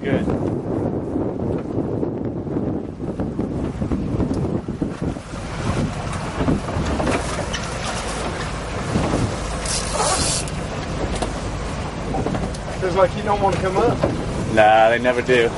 Good. Feels like you don't want to come up. Nah, they never do.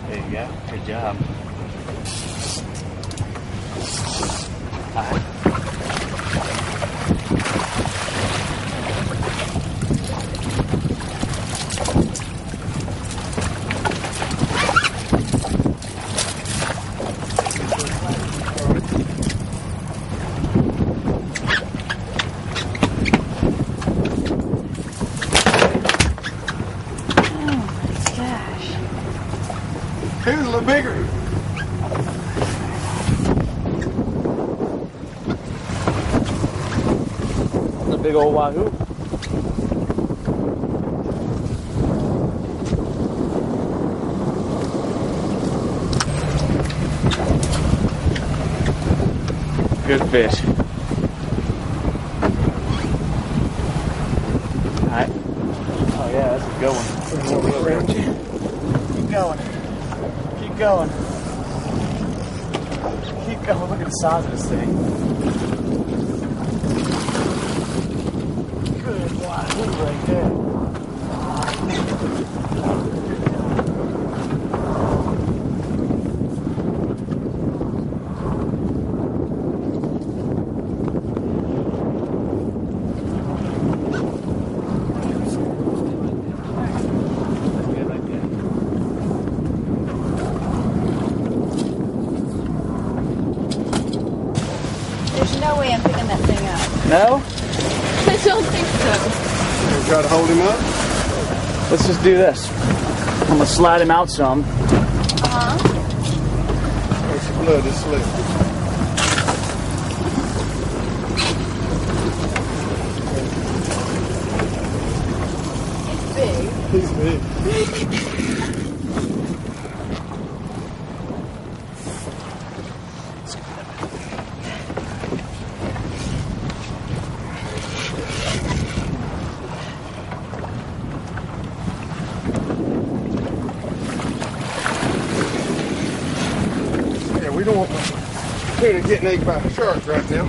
There you go. Good job. All right. Here's a little bigger. A big old wahoo. Good fish. Alright. Oh yeah, that's a good one. Keep going. Keep going. Keep going. Look at the size of this thing. Good wahoo right there. There's no way I'm picking that thing up. No? I don't think so. You try to hold him up. Let's just do this. I'm gonna slide him out some. Uh-huh. There's some blood. It's slick. It's big. He's big. Yeah, we don't want my tuna getting ate by sharks right now.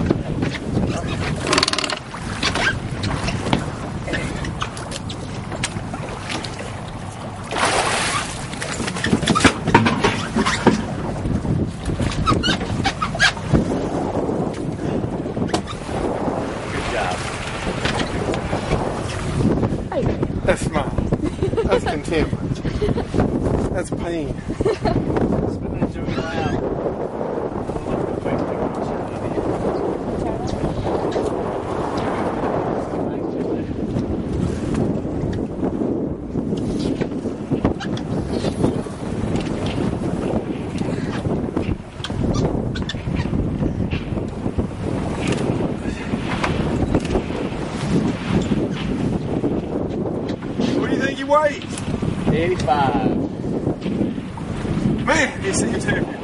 That's smile. That's contentment. That's pain. What do you think he weighs? 85. Man, he seems heavy.